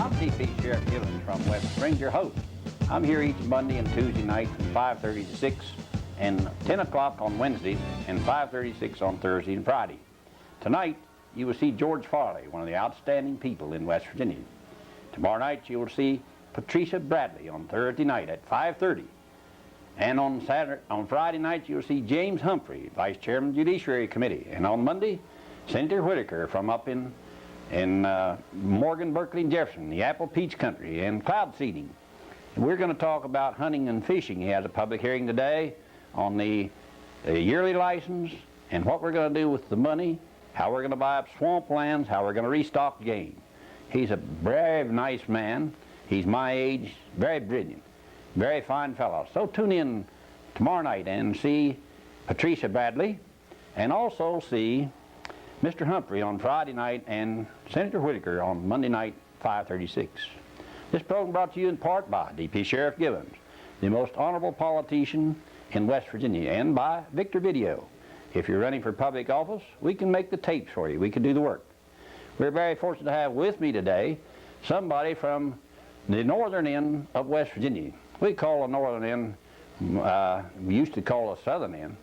I'm DP Sheriff Givens from West Springs, your host. I'm here each Monday and Tuesday night from 5:30 to 6 and 10 o'clock on Wednesdays and 5:30 to 6 on Thursday and Friday. Tonight, you will see George Farley, one of the outstanding people in West Virginia. Tomorrow night, you will see Patricia Bradley on Thursday night at 5:30. And on Friday night, you'll see James Humphrey, Vice Chairman of the Judiciary Committee. And on Monday, Senator Whitaker from up in Morgan, Berkeley, and Jefferson, the apple peach country, and cloud seeding. And we're going to talk about hunting and fishing. He has a public hearing today on the yearly license and what we're going to do with the money, how we're going to buy up swamp lands, how we're going to restock game. He's a very nice man. He's my age, very brilliant, very fine fellow. So tune in tomorrow night and see Patricia Bradley, and also see Mr. Humphrey on Friday night and Senator Whitaker on Monday night, 5:36. This program brought to you in part by DP Sheriff Givens, the most honorable politician in West Virginia, and by Victor Video. If you're running for public office, we can make the tapes for you. We can do the work. We're very fortunate to have with me today somebody from the northern end of West Virginia. We call the northern end, we used to call the southern end,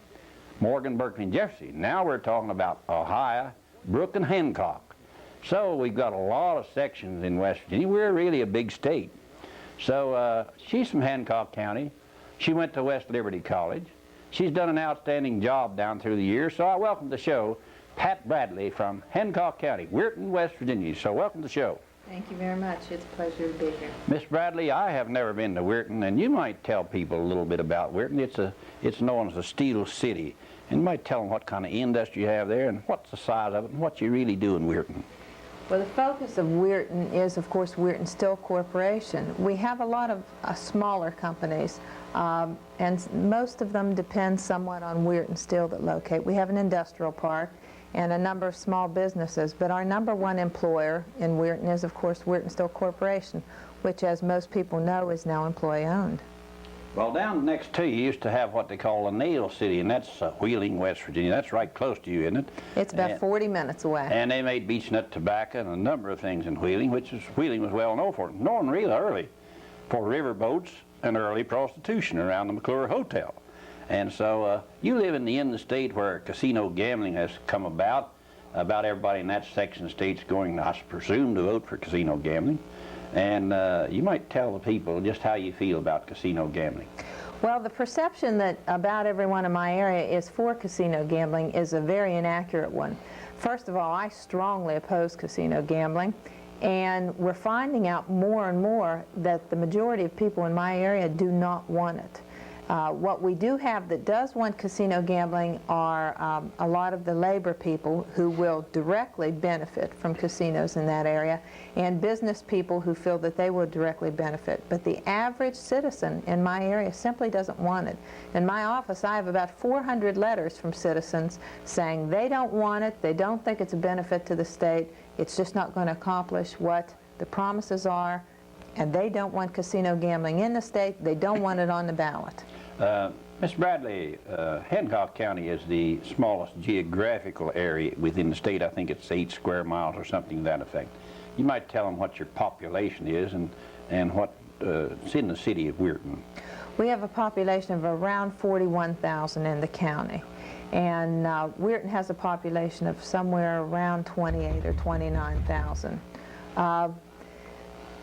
Morgan, Berkeley, and Jefferson. Now we're talking about Ohio, Brooke, and Hancock. So we've got a lot of sections in West Virginia. We're really a big state. So she's from Hancock County. She went to West Liberty College. She's done an outstanding job down through the years. So I welcome to the show Pat Bradley from Hancock County, Weirton, West Virginia. So welcome to the show. Thank you very much. It's a pleasure to be here. Miss Bradley, I have never been to Weirton, and you might tell people a little bit about Weirton. It's known as a steel city. And you might tell them what kind of industry you have there and what's the size of it and what you really do in Weirton. Well, the focus of Weirton is, of course, Weirton Steel Corporation. We have a lot of smaller companies, and most of them depend somewhat on Weirton Steel that locate. We have an industrial park and a number of small businesses, but our number one employer in Weirton is, of course, Weirton Steel Corporation, which, as most people know, is now employee-owned. Well, down next to you used to have what they call a nail city, and that's Wheeling, West Virginia. That's right close to you, isn't it? It's about 40 minutes away. And they made beech nut tobacco and a number of things in Wheeling, Wheeling was well known for. Known really early for river boats and early prostitution around the McClure Hotel. And so you live in the end of the state where casino gambling has come about. About everybody in that section of the state's going, I presume, to vote for casino gambling. And you might tell the people just how you feel about casino gambling. Well, the perception that about everyone in my area is for casino gambling is a very inaccurate one. First of all, I strongly oppose casino gambling, and we're finding out more and more that the majority of people in my area do not want it. What we do have that does want casino gambling are a lot of the labor people who will directly benefit from casinos in that area, and business people who feel that they will directly benefit. But the average citizen in my area simply doesn't want it. In my office, I have about 400 letters from citizens saying they don't want it, they don't think it's a benefit to the state, it's just not going to accomplish what the promises are, and they don't want casino gambling in the state, they don't want it on the ballot. Ms. Bradley, Hancock County is the smallest geographical area within the state. I think it's 8 square miles or something to that effect. You might tell them what your population is and what's in the city of Weirton. We have a population of around 41,000 in the county. And Weirton has a population of somewhere around 28 or 29,000.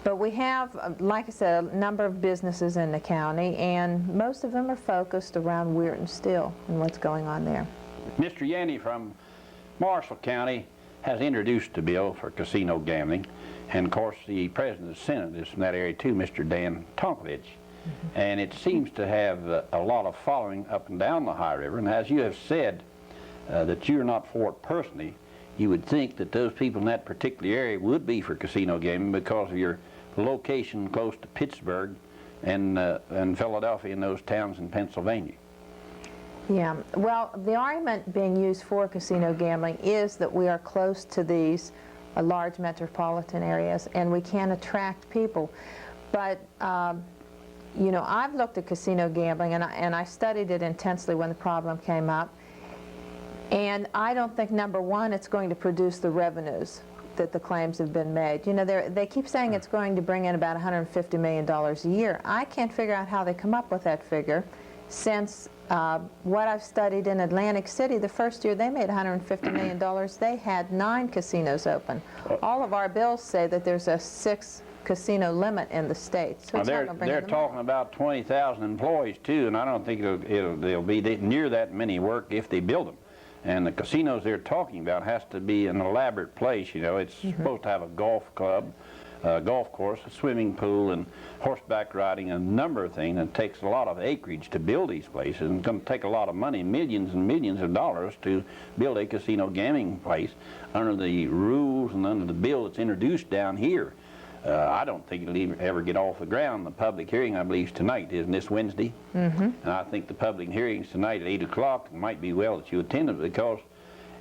But we have, like I said, a number of businesses in the county, and most of them are focused around Weirton Steel and what's going on there. Mr. Yanni from Marshall County has introduced a bill for casino gambling, and of course the President of the Senate is from that area too, Mr. Dan Tonkovich. And it seems to have a lot of following up and down the High River, and as you have said that you're not for it personally, you would think that those people in that particular area would be for casino gaming because of your location close to Pittsburgh and Philadelphia and those towns in Pennsylvania. Yeah, well, the argument being used for casino gambling is that we are close to these large metropolitan areas and we can attract people. But you know, I've looked at casino gambling and I studied it intensely when the problem came up. And I don't think, number one, it's going to produce the revenues that the claims have been made. You know, they keep saying it's going to bring in about $150 million a year. I can't figure out how they come up with that figure, since what I've studied in Atlantic City, the first year they made $150 million, they had 9 casinos open. All of our bills say that there's a 6 casino limit in the state. So they're talking about 20,000 employees too, and I don't think they'll be near that many work if they build them. And the casinos they're talking about has to be an elaborate place. You know, it's supposed to have a golf club, golf course, a swimming pool, and horseback riding, a number of things. It takes a lot of acreage to build these places, and it's going to take a lot of money, millions and millions of dollars, to build a casino gambling place under the rules and under the bill that's introduced down here. I don't think it'll ever get off the ground. The public hearing, I believe, is tonight, isn't this Wednesday? And I think the public hearing's tonight at 8 o'clock. It might be well that you attend it, because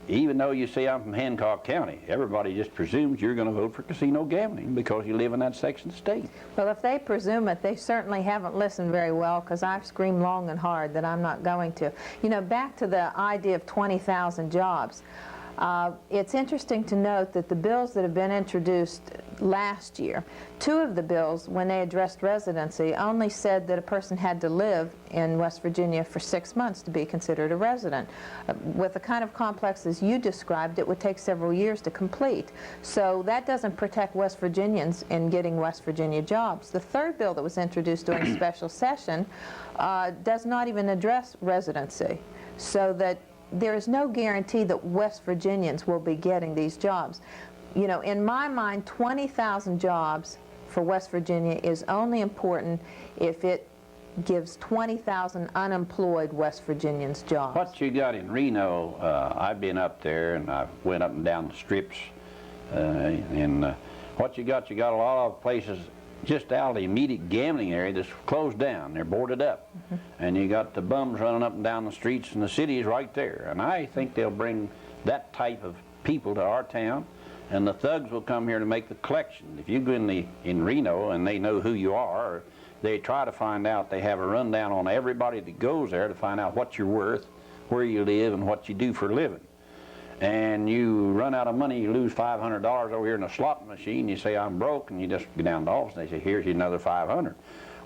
even though you say I'm from Hancock County, everybody just presumes you're going to vote for casino gambling because you live in that section of the state. Well, if they presume it, they certainly haven't listened very well, because I've screamed long and hard that I'm not going to. You know, back to the idea of 20,000 jobs. It's interesting to note that the bills that have been introduced last year, 2 of the bills, when they addressed residency, only said that a person had to live in West Virginia for 6 months to be considered a resident. With the kind of complexes you described, it would take several years to complete. So that doesn't protect West Virginians in getting West Virginia jobs. The 3rd bill that was introduced during special session does not even address residency, so that there is no guarantee that West Virginians will be getting these jobs. You know, in my mind, 20,000 jobs for West Virginia is only important if it gives 20,000 unemployed West Virginians jobs. What you got in Reno, I've been up there, and I went up and down the strips, what you got a lot of places just out of the immediate gambling area that's closed down. They're boarded up. And you got the bums running up and down the streets, and the city is right there. And I think they'll bring that type of people to our town, and the thugs will come here to make the collection. If you go in Reno and they know who you are, or they try to find out, they have a rundown on everybody that goes there to find out what you're worth, where you live, and what you do for a living. And you run out of money, you lose $500 over here in a slot machine, you say, I'm broke, and you just go down to the office and they say, here's another $500.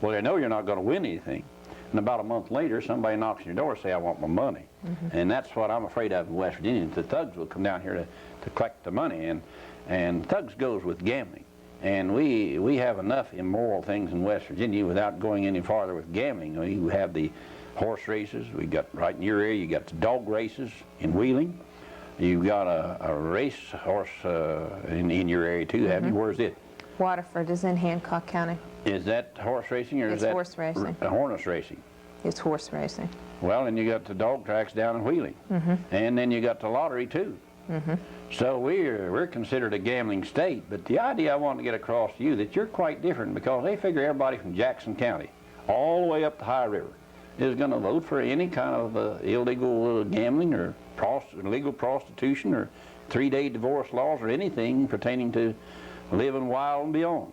Well, they know you're not going to win anything. And about a month later, somebody knocks on your door and say, I want my money. And that's what I'm afraid of in West Virginia. The thugs will come down here to collect the money, and thugs goes with gambling. And we have enough immoral things in West Virginia without going any farther with gambling. We have the horse races. We got right in your area, you got the dog races in Wheeling. You've got a race horse in your area too, haven't you? Where's it? Waterford is in Hancock County. Is that horse racing, or is that horse racing? Horse racing. It's horse racing. Well, and you got the dog tracks down in Wheeling, and then you got the lottery too. So we're considered a gambling state. But the idea I want to get across to you that you're quite different, because they figure everybody from Jackson County all the way up the High River is going to vote for any kind of illegal gambling or illegal prostitution or 3-day divorce laws or anything pertaining to living wild and beyond.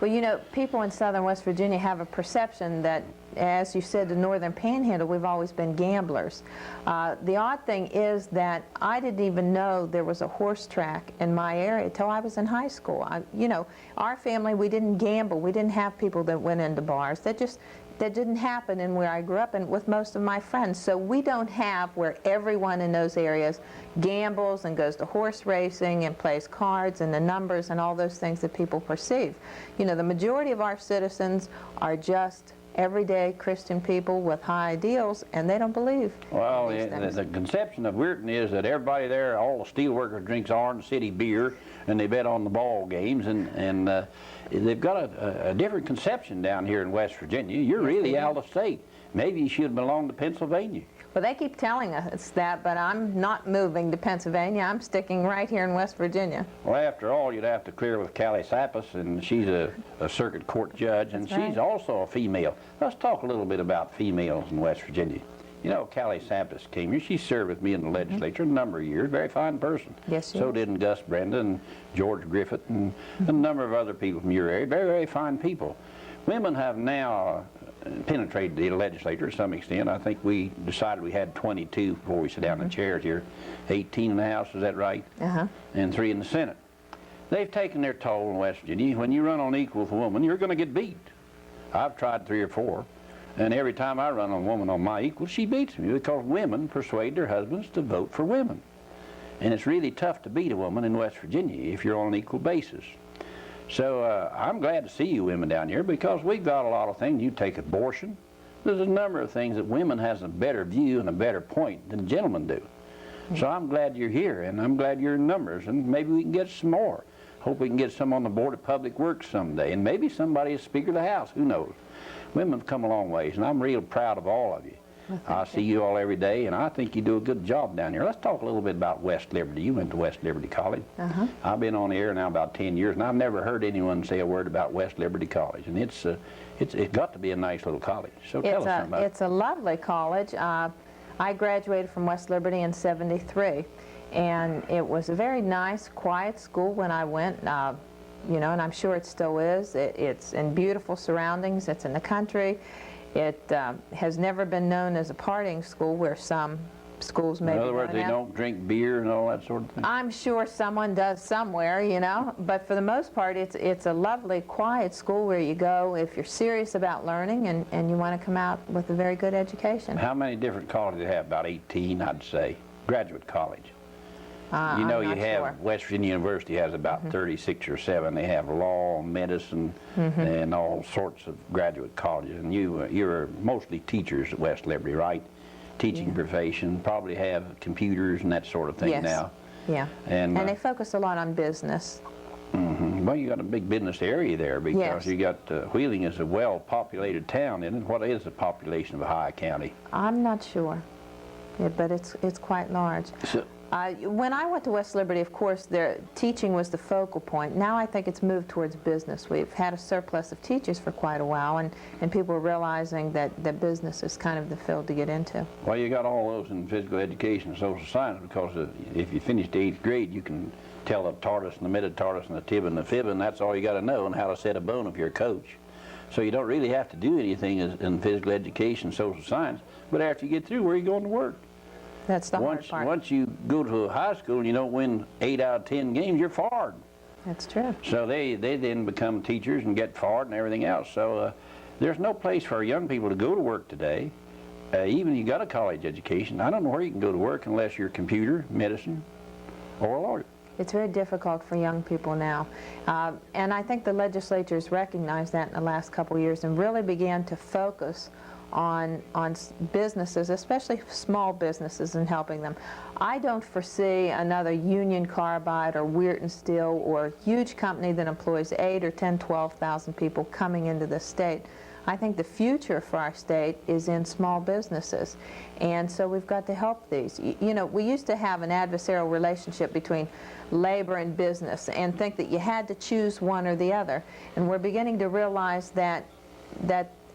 Well, you know, people in southern West Virginia have a perception that, as you said, the northern panhandle, we've always been gamblers. The odd thing is that I didn't even know there was a horse track in my area until I was in high school. You know, our family, we didn't gamble. We didn't have people that went into bars. That didn't happen in where I grew up and with most of my friends. So we don't have where everyone in those areas gambles and goes to horse racing and plays cards and the numbers and all those things that people perceive. You know, the majority of our citizens are just everyday Christian people with high ideals, and they don't believe. Well, the conception of Weirton is that everybody there, all the steel workers, drinks Orange City beer, and they bet on the ball games, and they've got a different conception down here in West Virginia. You're really out of state. Maybe you should belong to Pennsylvania. Well, they keep telling us that, but I'm not moving to Pennsylvania. I'm sticking right here in West Virginia. Well, after all, you'd have to clear with Callie Sappas, and she's a circuit court judge, and she's also a female. Let's talk a little bit about females in West Virginia. You know, Callie Sappas came here. She served with me in the legislature a number of years. Very fine person. Yes, so did Gus Brenda and George Griffith and a number of other people from your area. Very, very fine people. Women have now penetrated the legislature to some extent. I think we decided we had 22 before we sit down in the chairs here. 18 in the House, is that right? And 3 in the Senate. They've taken their toll in West Virginia. When you run on equal with a woman, you're going to get beat. I've tried 3 or 4, and every time I run on a woman on my equal, she beats me because women persuade their husbands to vote for women. And it's really tough to beat a woman in West Virginia if you're on an equal basis. So I'm glad to see you women down here because we've got a lot of things. You take abortion. There's a number of things that women has a better view and a better point than gentlemen do. So I'm glad you're here, and I'm glad you're in numbers, and maybe we can get some more. Hope we can get some on the Board of Public Works someday, and maybe somebody is Speaker of the House, who knows. Women have come a long ways, and I'm real proud of all of you. I see you all every day, and I think you do a good job down here. Let's talk a little bit about West Liberty. You went to West Liberty College. I've been on the air now about 10 years, and I've never heard anyone say a word about West Liberty College, and it's got to be a nice little college. So tell us something about it. It's a lovely college. I graduated from West Liberty in '73, and it was a very nice, quiet school when I went. You know, and I'm sure it still is. It's in beautiful surroundings. It's in the country. It has never been known as a partying school where some schools maybe. In other words, they don't drink beer and all that sort of thing? I'm sure someone does somewhere, you know, but for the most part, it's a lovely, quiet school where you go if you're serious about learning and you want to come out with a very good education. How many different colleges do they have? About 18, I'd say. Graduate college. You know, you have sure. West Virginia University has about 36 or 7. They have law, medicine, and all sorts of graduate colleges. And you're mostly teachers at West Liberty, right? Teaching profession, probably have computers and that sort of thing now. Yeah. And they focus a lot on business. Well, you got a big business area there because you got Wheeling is a well-populated town, isn't it? What is the population of Ohio County? I'm not sure, but it's quite large. So, when I went to West Liberty, of course, their teaching was the focal point. Now I think it's moved towards business. We've had a surplus of teachers for quite a while, and people are realizing that business is kind of the field to get into. Well, you got all those in physical education and social science because if you finished the 8th grade, you can tell the tortoise and the metatarsus and the tib and the fib, and that's all you got to know, and how to set a bone if you're a coach. So you don't really have to do anything in physical education and social science, but after you get through, where are you going to work? That's the hard part. Once you go to a high school and you don't win 8 out of 10 games, you're fired. That's true. So they then become teachers and get fired and everything else. So there's no place for young people to go to work today. Even if you got a college education, I don't know where you can go to work unless you're computer, medicine, or a lawyer. It's very difficult for young people now. And I think the legislature's recognized that in the last couple of years and really began to focus on businesses, especially small businesses, and helping them. I don't foresee another Union Carbide or Weirton Steel or a huge company that employs 8 or 10, 12,000 people coming into the state. I think the future for our state is in small businesses, and so we've got to help these. You know, we used to have an adversarial relationship between labor and business and think that you had to choose one or the other, and we're beginning to realize that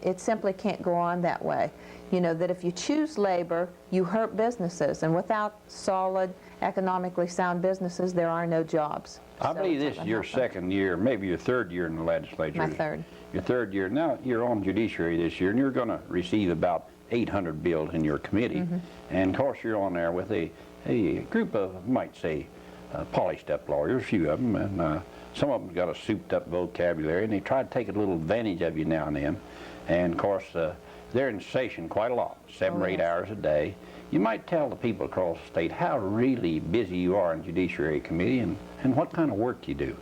it simply can't go on that way. You know, that if you choose labor, you hurt businesses, and without solid, economically sound businesses, there are no jobs. I believe this is your second year, maybe your 3rd year in the legislature. My 3rd. Your 3rd year. Now, you're on judiciary this year, and you're going to receive about 800 bills in your committee. And, of course, you're on there with a group of, might say, polished-up lawyers, a few of them, and some of them got a souped-up vocabulary, and they try to take a little advantage of you now and then. And, of course, they're in session quite a lot, 7 or 8 hours a day. You might tell the people across the state how really busy you are in Judiciary Committee and what kind of work you do.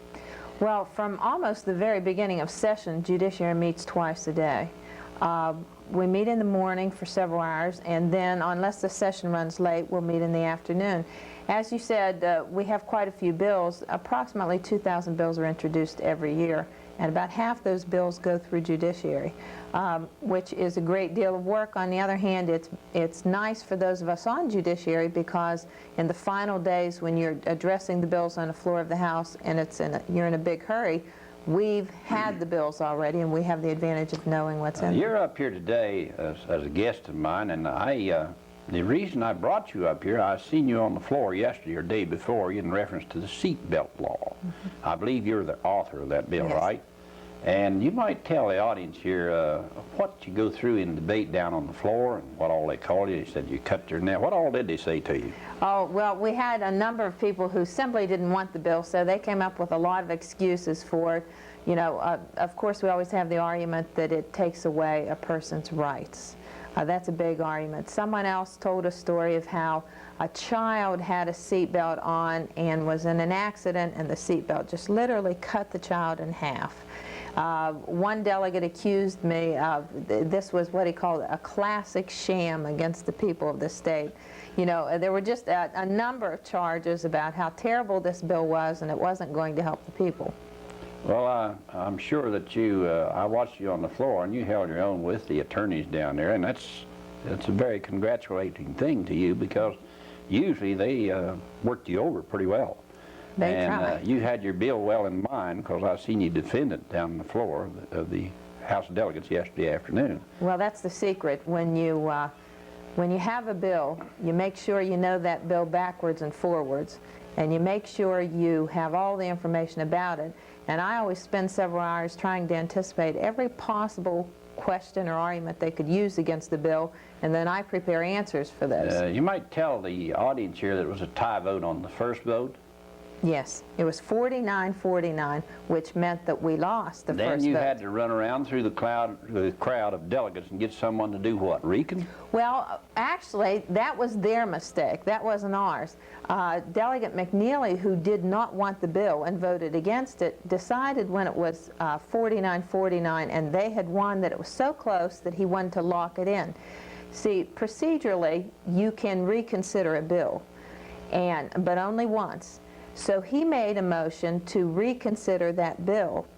Well, from almost the very beginning of session, Judiciary meets twice a day. We meet in the morning for several hours, and then, unless the session runs late, we'll meet in the afternoon. As you said, we have quite a few bills. Approximately 2,000 bills are introduced every year, and about half those bills go through Judiciary, which is a great deal of work. On the other hand, it's nice for those of us on Judiciary because in the final days when you're addressing the bills on the floor of the House and you're in a big hurry, we've had the bills already, and we have the advantage of knowing what's in them. You're up here today as a guest of mine, and the reason I brought you up here, I seen you on the floor yesterday or day before in reference to the seatbelt law. I believe you're the author of that bill, right? And you might tell the audience here what you go through in debate down on the floor and what all they called you. They said you cut your neck. What all did they say to you? Oh, well, we had a number of people who simply didn't want the bill, so they came up with a lot of excuses for it. You know, of course, we always have the argument that it takes away a person's rights. That's a big argument. Someone else told a story of how a child had a seatbelt on and was in an accident, and the seatbelt just literally cut the child in half. One delegate accused me of, this was what he called a classic sham against the people of the state. You know, there were just a number of charges about how terrible this bill was, and it wasn't going to help the people. Well, I'm sure that you, I watched you on the floor, and you held your own with the attorneys down there, and that's a very congratulating thing to you, because usually they worked you over pretty well. And you had your bill well in mind, because I seen you defend it down on the floor of the House of Delegates yesterday afternoon. Well, that's the secret. When you have a bill, you make sure you know that bill backwards and forwards, and you make sure you have all the information about it. And I always spend several hours trying to anticipate every possible question or argument they could use against the bill, and then I prepare answers for those. You might tell the audience here that it was a tie vote on the first vote. Yes, it was 49-49, which meant that we lost the first vote. Then you had to run around through the crowd of delegates and get someone to do what, recon? Well, actually, that was their mistake. That wasn't ours. Delegate McNeely, who did not want the bill and voted against it, decided when it was 49-49 and they had won that it was so close that he wanted to lock it in. See, procedurally, you can reconsider a bill, but only once. So he made a motion to reconsider that bill,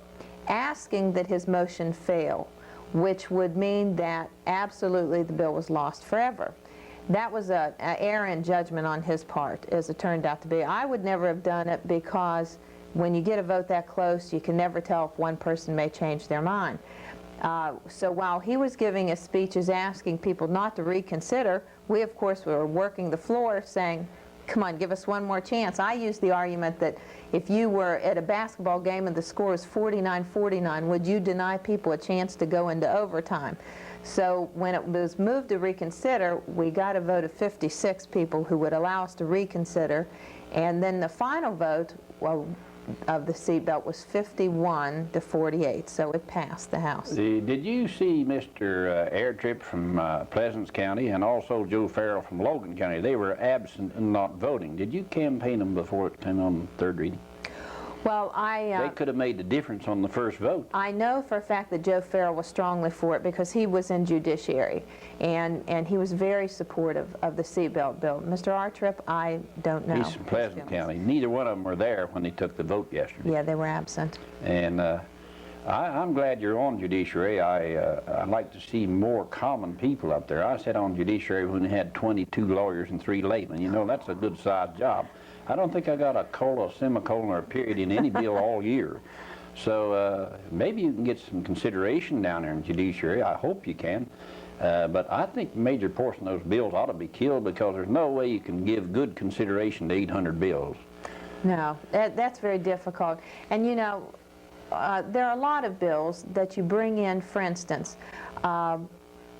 asking that his motion fail, which would mean that absolutely the bill was lost forever. That was an error in judgment on his part, as it turned out to be. I would never have done it, because when you get a vote that close, you can never tell if one person may change their mind. So while he was giving his speeches asking people not to reconsider, we of course were working the floor saying, come on, give us one more chance. I used the argument that if you were at a basketball game and the score is 49-49, would you deny people a chance to go into overtime? So when it was moved to reconsider, we got a vote of 56 people who would allow us to reconsider, and then the final vote of the seatbelt was 51-48, so it passed the House. Did you see Mr. Airtrip from Pleasants County and also Joe Farrell from Logan County? They were absent and not voting. Did you campaign them before it came on third reading? Well, they could have made the difference on the first vote. I know for a fact that Joe Farrell was strongly for it, because he was in judiciary, and he was very supportive of the seatbelt bill. Mr. Airtrip, I don't know. He's from Pleasant County. Neither one of them were there when they took the vote yesterday. Yeah, they were absent. And I'm glad you're on judiciary. I'd like to see more common people up there. I sat on judiciary when they had 22 lawyers and 3 laymen. You know, that's a good-sized job. I don't think I got a colon, a semicolon, or a period in any bill all year. So maybe you can get some consideration down there in judiciary. I hope you can. But I think a major portion of those bills ought to be killed, because there's no way you can give good consideration to 800 bills. No, that's very difficult. And you know, there are a lot of bills that you bring in. For instance,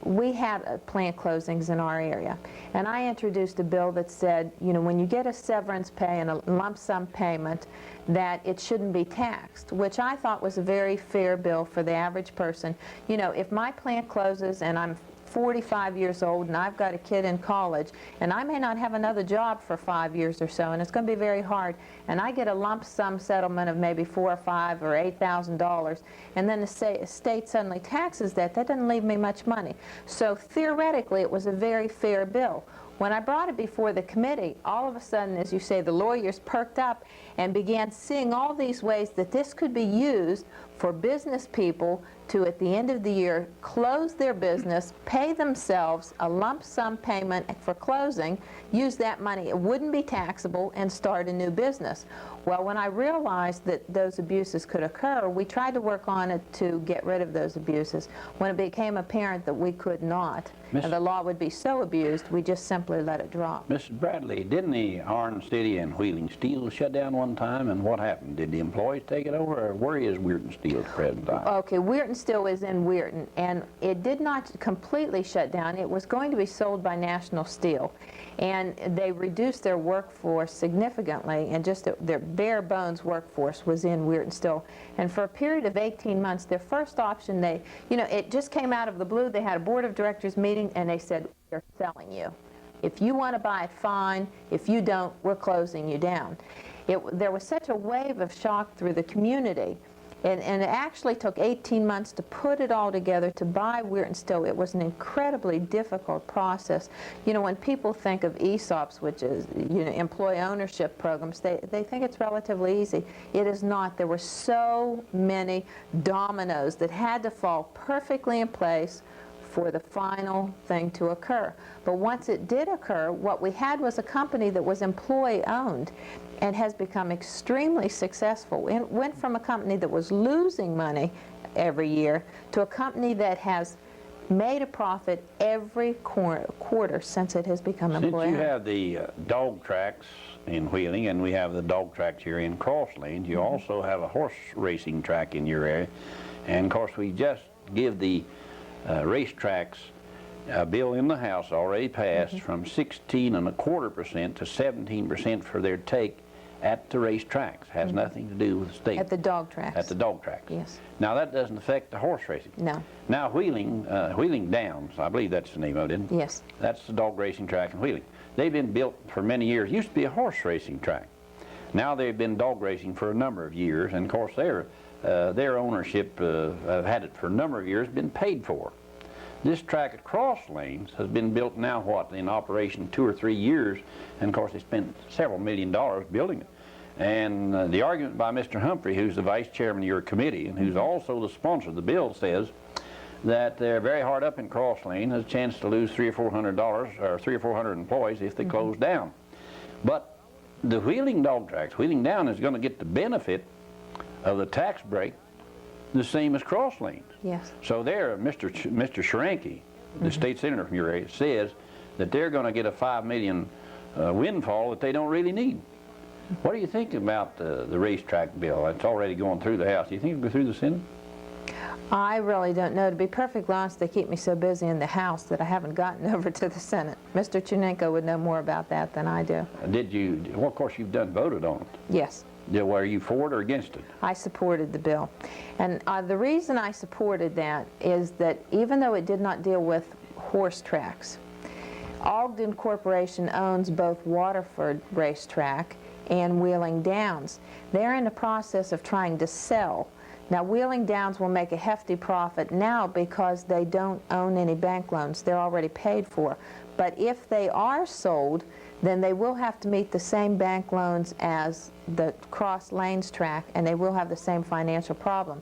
we had plant closings in our area, and I introduced a bill that said, you know, when you get a severance pay and a lump sum payment, that it shouldn't be taxed, which I thought was a very fair bill for the average person. You know, if my plant closes and I'm 45 years old and I've got a kid in college, and I may not have another job for 5 years or so, and it's going to be very hard, and I get a lump sum settlement of maybe $4,000 or $5,000 or $8,000, and then the state suddenly taxes that doesn't leave me much money. So theoretically, it was a very fair bill. When I brought it before the committee, all of a sudden, as you say, the lawyers perked up and began seeing all these ways that this could be used for business people to, at the end of the year, close their business, pay themselves a lump sum payment for closing, use that money, it wouldn't be taxable, and start a new business. Well, when I realized that those abuses could occur, we tried to work on it to get rid of those abuses. When it became apparent that we could not, and the law would be so abused, we just simply let it drop. Mrs. Bradley, didn't the Iron City and Wheeling Steel shut down one time, and what happened? Did the employees take it over, or where is Weirton Steel? Steel at the present time? Okay, Weirton Still is in Weirton, and it did not completely shut down. It was going to be sold by National Steel, and they reduced their workforce significantly, and just their bare bones workforce was in Weirton Still. And for a period of 18 months, their first option, it just came out of the blue. They had a board of directors meeting, and they said, "We're selling you. If you want to buy it, fine. If you don't, we're closing you down." There was such a wave of shock through the community, and it actually took 18 months to put it all together to buy Weirton Still. It was an incredibly difficult process. When people think of ESOPs, which is employee ownership programs, they think it's relatively easy. It is not. There were so many dominoes that had to fall perfectly in place for the final thing to occur. But once it did occur, what we had was a company that was employee-owned and has become extremely successful. It went from a company that was losing money every year to a company that has made a profit every quarter since it has become employee-owned. Since you have the dog tracks in Wheeling, and we have the dog tracks here in Cross Lanes, you also have a horse racing track in your area. And of course, we just give the racetracks a bill in the House already passed from 16.25% to 17% for their take at the racetracks. Has nothing to do with the state. At the dog tracks. At the dog tracks. Yes. Now that doesn't affect the horse racing. No. Now Wheeling Downs, I believe that's the name of it, isn't it? Yes. That's the dog racing track in Wheeling. They've been built for many years. It used to be a horse racing track. Now they've been dog racing for a number of years, and of course their ownership have had it for a number of years, been paid for. This track at Cross Lanes has been built now, in operation 2 or 3 years, and of course they spent several $1 million building it. And the argument by Mr. Humphrey, who's the vice chairman of your committee and who's also the sponsor of the bill, says that they're very hard up in Cross Lane, has a chance to lose $300 or $400 or 300 or 400 employees if they close down. But the Wheeling dog tracks, Wheeling Down, is going to get the benefit of the tax break the same as Cross Lanes. Yes. So there, Mr. Shranky, the state senator from your area, says that they're going to get a $5 million windfall that they don't really need. What do you think about the racetrack bill? It's already going through the House. Do you think it'll go through the Senate? I really don't know. To be perfectly honest, they keep me so busy in the House that I haven't gotten over to the Senate. Mr. Chernenko would know more about that than I do. Did you? Well, of course, you've voted on it. Yes. Were you for it or against it? I supported the bill. And the reason I supported that is that even though it did not deal with horse tracks, Ogden Corporation owns both Waterford Racetrack and Wheeling Downs. They're in the process of trying to sell. Now, Wheeling Downs will make a hefty profit now because they don't own any bank loans. They're already paid for. But if they are sold, then they will have to meet the same bank loans as the Cross Lanes track, and they will have the same financial problem.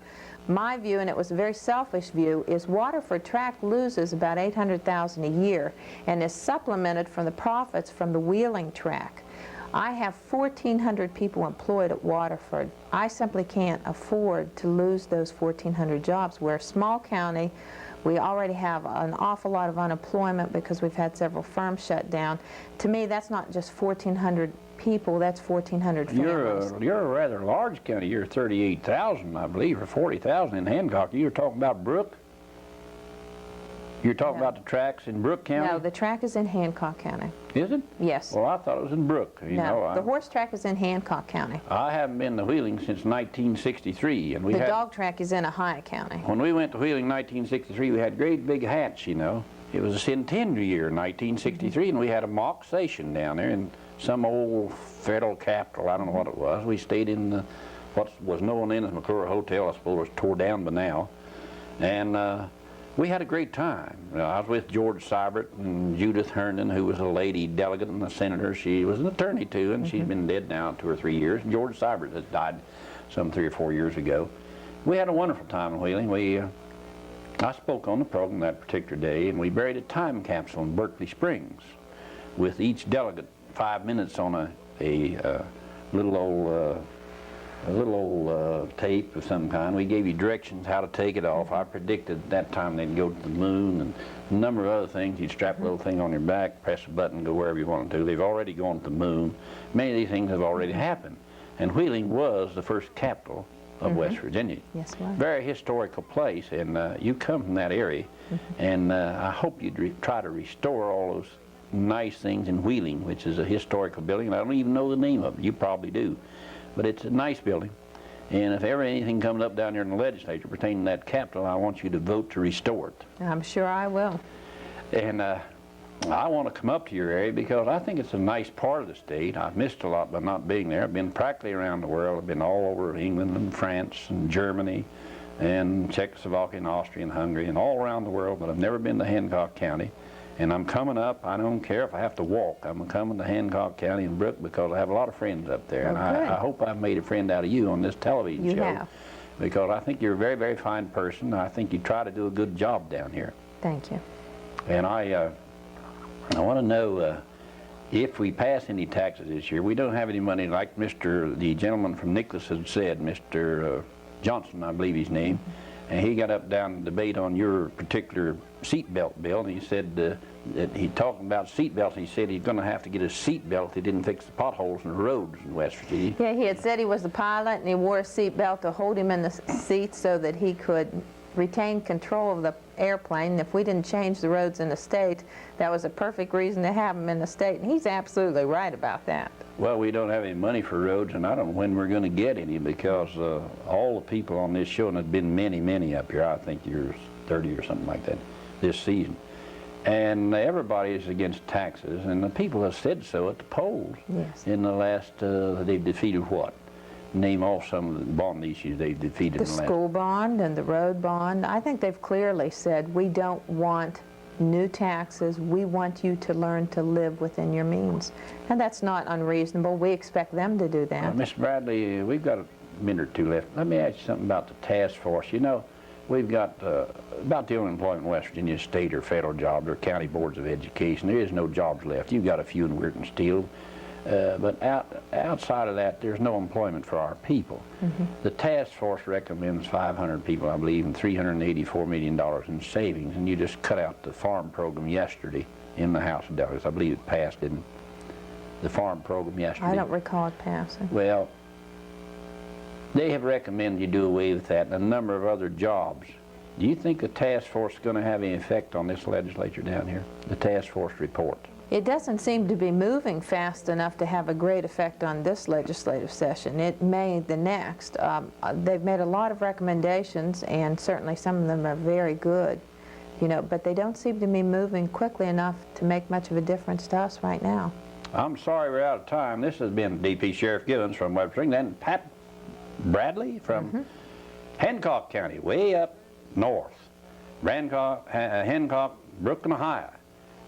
My view, and it was a very selfish view, is Waterford track loses about $800,000 a year and is supplemented from the profits from the Wheeling track. I have 1,400 people employed at Waterford. I simply can't afford to lose those 1,400 jobs. We're a small county. We already have an awful lot of unemployment because we've had several firms shut down. To me, that's not just 1,400 people, that's 1,400 families. You're a rather large county. You're 38,000, I believe, or 40,000 in Hancock. You're talking about Brooke? You're talking about the tracks in Brooke County? No, the track is in Hancock County. Is it? Yes. Well, I thought it was in Brooke. No, the horse track is in Hancock County. I haven't been to Wheeling since 1963. And the dog track is in Ohio County. When we went to Wheeling in 1963, we had great big hats, you know. It was a centenary year, 1963, and we had a mock station down there in some old federal capitol. I don't know what it was. We stayed in what was known then as McClure Hotel. I suppose it was tore down by now. And we had a great time. I was with George Seibert and Judith Herndon, who was a lady delegate and a senator. She was an attorney, too, and she's been dead now 2 or 3 years. George Seibert has died some 3 or 4 years ago. We had a wonderful time in Wheeling. I spoke on the program that particular day, and we buried a time capsule in Berkeley Springs with each delegate 5 minutes on a little old tape of some kind. We gave you directions how to take it off. I predicted at that time they'd go to the moon and a number of other things. You'd strap a little thing on your back, press a button, go wherever you wanted to. They've already gone to the moon. Many of these things have already happened. And Wheeling was the first capital of West Virginia. Yes, it was. Very historical place, and you come from that area, and I hope you'd try to restore all those nice things in Wheeling, which is a historical building, and I don't even know the name of it. You probably do. But it's a nice building, and if ever anything comes up down there in the legislature pertaining to that Capitol, I want you to vote to restore it. I'm sure I will. And I want to come up to your area because I think it's a nice part of the state. I've missed a lot by not being there. I've been practically around the world. I've been all over England and France and Germany and Czechoslovakia and Austria and Hungary and all around the world, but I've never been to Hancock County. And I'm coming up. I don't care if I have to walk. I'm coming to Hancock County and Brook because I have a lot of friends up there. And I hope I've made a friend out of you on this television show. You have. Because I think you're a very, very fine person. I think you try to do a good job down here. Thank you. And I want to know if we pass any taxes this year. We don't have any money, like the gentleman from Nicholas had said, Mr. Johnson, I believe his name. And he got up down and debate on your particular seatbelt bill, and he said that he talked about seatbelts. He said he's going to have to get a seatbelt if he didn't fix the potholes in the roads in West Virginia. Yeah, he had said he was the pilot, and he wore a seatbelt to hold him in the seat so that he could retain control of the airplane. If we didn't change the roads in the state, that was a perfect reason to have him in the state, and he's absolutely right about that. Well, we don't have any money for roads, and I don't know when we're going to get any because all the people on this show, and there's been many, many up here, I think there's 30 or something like that this season, and everybody is against taxes, and the people have said so at the polls. Yes. In the last, they've defeated what? Name off some of the bond issues they've defeated The in the last. school bond and the road bond, I think they've clearly said, we don't want new taxes. We want you to learn to live within your means. And that's not unreasonable. We expect them to do that. Miss Bradley, we've got a minute or two left. Let me ask you something about the task force. You know, we've got about the only employment in West Virginia is state or federal jobs or county boards of education. There is no jobs left. You've got a few in Weirton Steel. But outside of that, there's no employment for our people. The task force recommends 500 people, I believe, and $384 million in savings. And you just cut out the farm program yesterday in the House of Delegates. I believe it passed, didn't it? The farm program yesterday. I don't recall it passing. Well, they have recommended you do away with that and a number of other jobs. Do you think the task force is going to have any effect on this legislature down here? The task force report. It doesn't seem to be moving fast enough to have a great effect on this legislative session. It may the next. They've made a lot of recommendations, and certainly some of them are very good, you know, but they don't seem to be moving quickly enough to make much of a difference to us right now. I'm sorry we're out of time. This has been DP Sheriff Givens from Webster, and Pat Bradley from Hancock County, way up north. Hancock, Brooklyn, Ohio.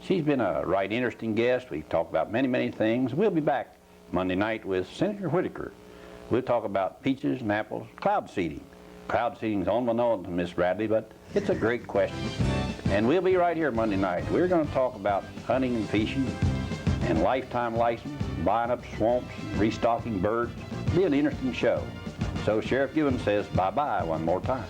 She's been a right interesting guest. We've talked about many, many things. We'll be back Monday night with Senator Whitaker. We'll talk about peaches and apples, cloud seeding. Cloud seeding is unknown to Miss Bradley, but it's a great question. And we'll be right here Monday night. We're going to talk about hunting and fishing and lifetime license, buying up swamps, restocking birds. It'll be an interesting show. So Sheriff Gibbons says bye-bye one more time.